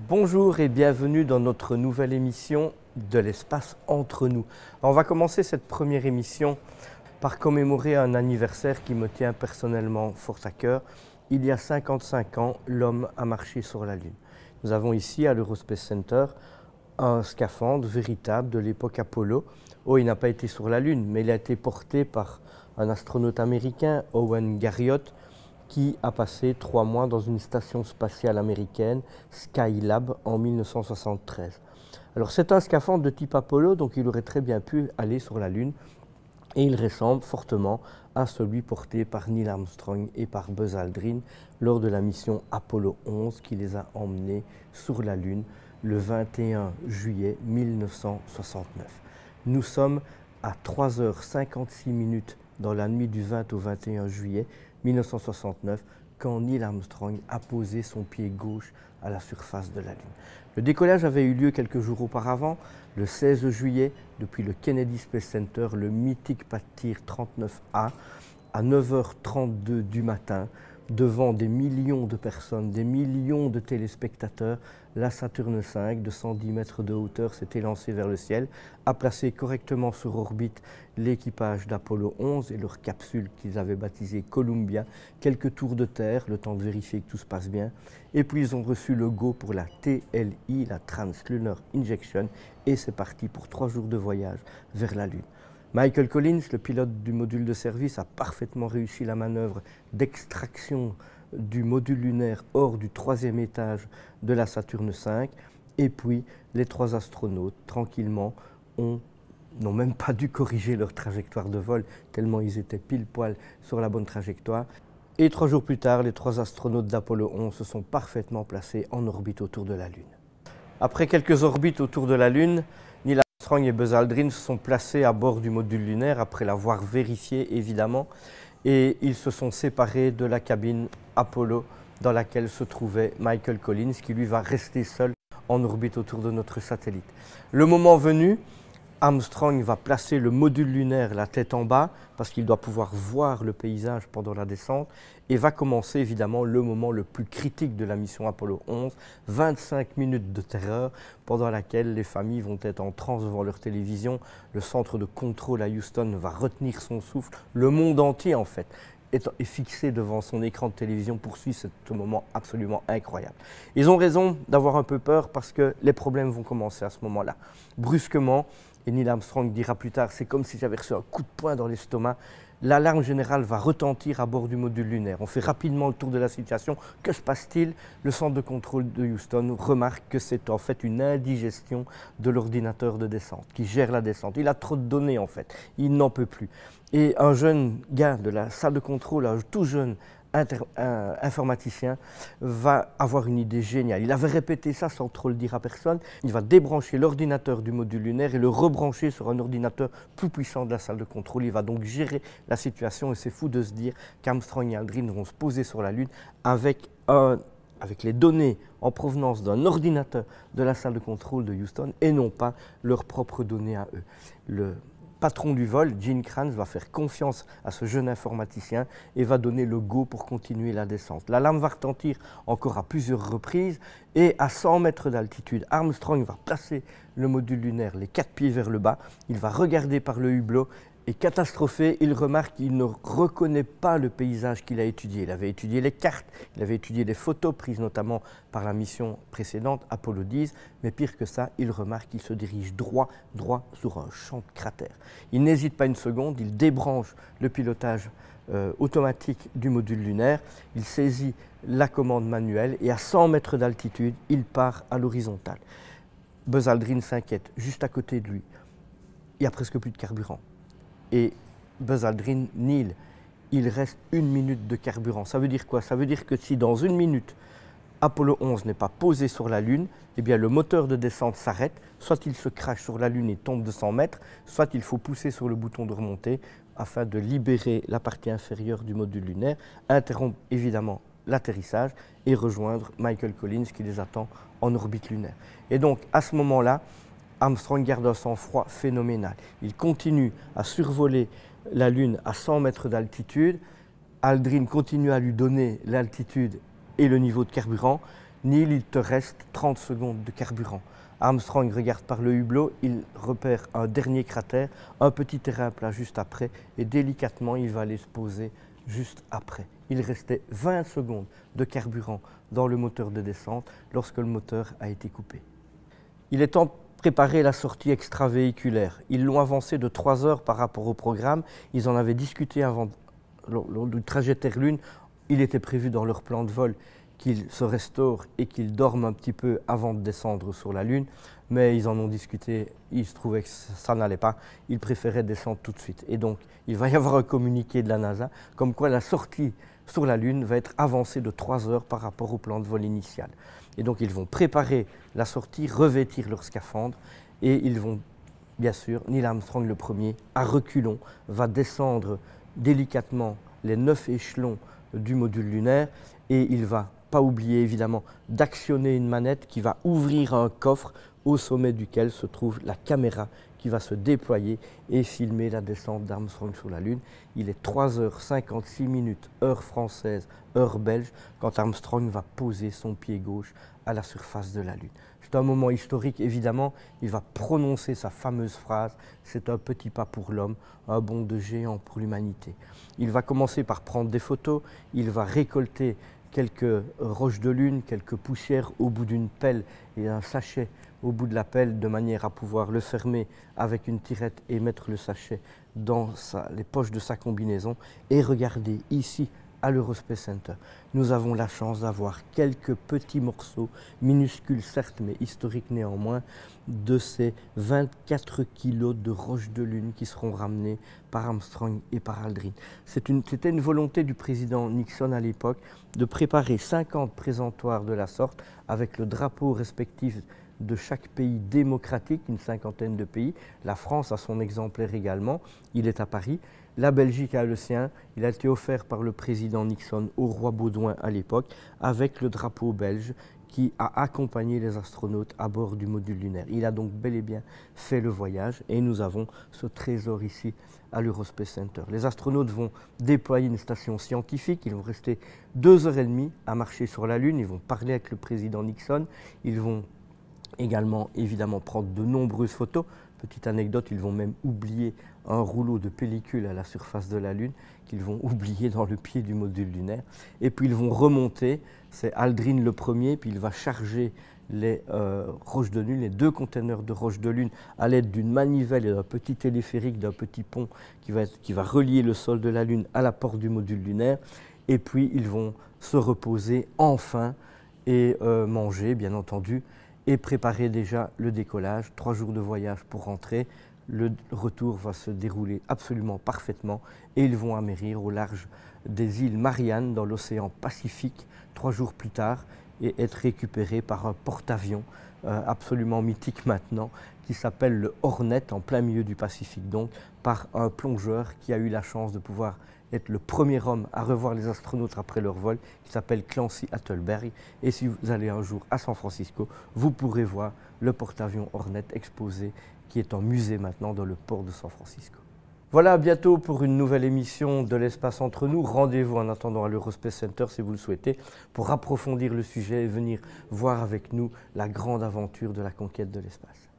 Bonjour et bienvenue dans notre nouvelle émission de l'espace entre nous. On va commencer cette première émission par commémorer un anniversaire qui me tient personnellement fort à cœur. Il y a 55 ans, l'homme a marché sur la Lune. Nous avons ici à l'Eurospace Center un scaphandre véritable de l'époque Apollo. Oh, il n'a pas été sur la Lune, mais il a été porté par un astronaute américain, Owen Garriott, qui a passé 3 mois dans une station spatiale américaine, Skylab, en 1973. Alors c'est un scaphandre de type Apollo, donc il aurait très bien pu aller sur la Lune, et il ressemble fortement à celui porté par Neil Armstrong et par Buzz Aldrin lors de la mission Apollo 11 qui les a emmenés sur la Lune le 21 juillet 1969. Nous sommes à 3h56 dans la nuit du 20 au 21 juillet 1969, quand Neil Armstrong a posé son pied gauche à la surface de la Lune. Le décollage avait eu lieu quelques jours auparavant, le 16 juillet, depuis le Kennedy Space Center, le mythique pas de tir 39A, à 9h32 du matin, devant des millions de personnes, des millions de téléspectateurs, la Saturne V de 110 mètres de hauteur s'était lancée vers le ciel, a placé correctement sur orbite l'équipage d'Apollo 11 et leur capsule qu'ils avaient baptisée Columbia, quelques tours de terre, le temps de vérifier que tout se passe bien, et puis ils ont reçu le go pour la TLI, la Trans-Lunar Injection, et c'est parti pour 3 jours de voyage vers la Lune. Michael Collins, le pilote du module de service, a parfaitement réussi la manœuvre d'extraction du module lunaire hors du 3e étage de la Saturne V. Et puis, les 3 astronautes, tranquillement, n'ont même pas dû corriger leur trajectoire de vol, tellement ils étaient pile poil sur la bonne trajectoire. Et 3 jours plus tard, les 3 astronautes d'Apollo 11 se sont parfaitement placés en orbite autour de la Lune. Après quelques orbites autour de la Lune, Neil Armstrong et Buzz Aldrin se sont placés à bord du module lunaire après l'avoir vérifié évidemment, et ils se sont séparés de la cabine Apollo dans laquelle se trouvait Michael Collins, qui lui va rester seul en orbite autour de notre satellite. Le moment venu, Armstrong va placer le module lunaire la tête en bas parce qu'il doit pouvoir voir le paysage pendant la descente, et va commencer évidemment le moment le plus critique de la mission Apollo 11, 25 minutes de terreur pendant laquelle les familles vont être en transe devant leur télévision, le centre de contrôle à Houston va retenir son souffle, le monde entier en fait est fixé devant son écran de télévision pour suivre ce moment absolument incroyable. Ils ont raison d'avoir un peu peur parce que les problèmes vont commencer à ce moment-là. Brusquement, et Neil Armstrong dira plus tard, c'est comme si j'avais reçu un coup de poing dans l'estomac, l'alarme générale va retentir à bord du module lunaire. On fait rapidement le tour de la situation. Que se passe-t-il? Le centre de contrôle de Houston remarque que c'est en fait une indigestion de l'ordinateur de descente qui gère la descente. Il a trop de données en fait, il n'en peut plus. Et un jeune gars de la salle de contrôle, un tout jeune informaticien, va avoir une idée géniale. Il avait répété ça sans trop le dire à personne. Il va débrancher l'ordinateur du module lunaire et le rebrancher sur un ordinateur plus puissant de la salle de contrôle. Il va donc gérer la situation, et c'est fou de se dire qu'Armstrong et Aldrin vont se poser sur la Lune avec les données en provenance d'un ordinateur de la salle de contrôle de Houston et non pas leurs propres données à eux. Le patron du vol, Gene Kranz, va faire confiance à ce jeune informaticien et va donner le go pour continuer la descente. L'alarme va retentir encore à plusieurs reprises, et à 100 mètres d'altitude, Armstrong va placer le module lunaire les 4 pieds vers le bas. Il va regarder par le hublot et, catastrophé, il remarque qu'il ne reconnaît pas le paysage qu'il a étudié. Il avait étudié les cartes, il avait étudié les photos prises notamment par la mission précédente, Apollo 10, mais pire que ça, il remarque qu'il se dirige droit sur un champ de cratère. Il n'hésite pas une seconde, il débranche le pilotage automatique du module lunaire, il saisit la commande manuelle et à 100 mètres d'altitude, il part à l'horizontale. Buzz Aldrin s'inquiète, juste à côté de lui, il n'y a presque plus de carburant. Et Buzz Aldrin, Neil, il reste 1 minute de carburant. Ça veut dire quoi? Ça veut dire que si dans 1 minute, Apollo 11 n'est pas posé sur la Lune, eh bien le moteur de descente s'arrête, soit il se crache sur la Lune et tombe de 100 mètres, soit il faut pousser sur le bouton de remontée afin de libérer la partie inférieure du module lunaire, interrompre évidemment l'atterrissage et rejoindre Michael Collins qui les attend en orbite lunaire. Et donc à ce moment-là, Armstrong garde un sang-froid phénoménal. Il continue à survoler la Lune à 100 mètres d'altitude. Aldrin continue à lui donner l'altitude et le niveau de carburant. Neil, il te reste 30 secondes de carburant. Armstrong regarde par le hublot, il repère un dernier cratère, un petit terrain plat juste après, et délicatement, il va aller se poser juste après. Il restait 20 secondes de carburant dans le moteur de descente lorsque le moteur a été coupé. Il est temps de préparer la sortie extravéhiculaire. Ils l'ont avancé de 3 heures par rapport au programme. Ils en avaient discuté avant lors du trajet Terre-Lune. Il était prévu dans leur plan de vol qu'ils se restaurent et qu'ils dorment un petit peu avant de descendre sur la Lune. Mais ils en ont discuté, il se trouvait que ça n'allait pas. Ils préféraient descendre tout de suite. Et donc, il va y avoir un communiqué de la NASA comme quoi la sortie sur la Lune va être avancée de 3 heures par rapport au plan de vol initial. Et donc, ils vont préparer la sortie, revêtir leur scaphandre et ils vont, bien sûr, Neil Armstrong le premier, à reculons, va descendre délicatement les 9 échelons du module lunaire et il va pas oublier évidemment d'actionner une manette qui va ouvrir un coffre au sommet duquel se trouve la caméra qui va se déployer et filmer la descente d'Armstrong sur la Lune. Il est 3h56 heure française, heure belge, quand Armstrong va poser son pied gauche à la surface de la Lune. C'est un moment historique, évidemment. Il va prononcer sa fameuse phrase « C'est un petit pas pour l'homme, un bond de géant pour l'humanité ». Il va commencer par prendre des photos, il va récolter quelques roches de lune, quelques poussières au bout d'une pelle et un sachet au bout de la pelle de manière à pouvoir le fermer avec une tirette et mettre le sachet dans les poches de sa combinaison. Et regardez ici à l'Eurospace Center, nous avons la chance d'avoir quelques petits morceaux, minuscules certes mais historiques néanmoins, de ces 24 kilos de roches de lune qui seront ramenés par Armstrong et par Aldrin. C'était une volonté du président Nixon à l'époque de préparer 50 présentoirs de la sorte avec le drapeau respectif de chaque pays démocratique, une cinquantaine de pays. La France a son exemplaire également, il est à Paris. La Belgique a le sien, il a été offert par le président Nixon au roi Baudouin à l'époque, avec le drapeau belge qui a accompagné les astronautes à bord du module lunaire. Il a donc bel et bien fait le voyage et nous avons ce trésor ici à l'Eurospace Center. Les astronautes vont déployer une station scientifique, ils vont rester 2h30 à marcher sur la Lune, ils vont parler avec le président Nixon, ils vont également évidemment prendre de nombreuses photos. Petite anecdote, ils vont même oublier un rouleau de pellicule à la surface de la Lune qu'ils vont oublier dans le pied du module lunaire. Et puis ils vont remonter, c'est Aldrin le premier, puis il va charger les roches de lune, les 2 containers de roches de lune à l'aide d'une manivelle et d'un petit téléphérique, d'un petit pont qui va relier le sol de la Lune à la porte du module lunaire. Et puis ils vont se reposer enfin et manger bien entendu et préparer déjà le décollage, 3 jours de voyage pour rentrer. Le retour va se dérouler absolument parfaitement et ils vont amérir au large des îles Mariannes dans l'océan Pacifique 3 jours plus tard et être récupérés par un porte-avions absolument mythique maintenant qui s'appelle le Hornet en plein milieu du Pacifique donc par un plongeur qui a eu la chance de pouvoir être le premier homme à revoir les astronautes après leur vol, qui s'appelle Clancy Attleberg. Et si vous allez un jour à San Francisco, vous pourrez voir le porte-avions Hornet exposé, qui est en musée maintenant dans le port de San Francisco. Voilà, à bientôt pour une nouvelle émission de l'Espace entre nous. Rendez-vous en attendant à l'Eurospace Center si vous le souhaitez, pour approfondir le sujet et venir voir avec nous la grande aventure de la conquête de l'espace.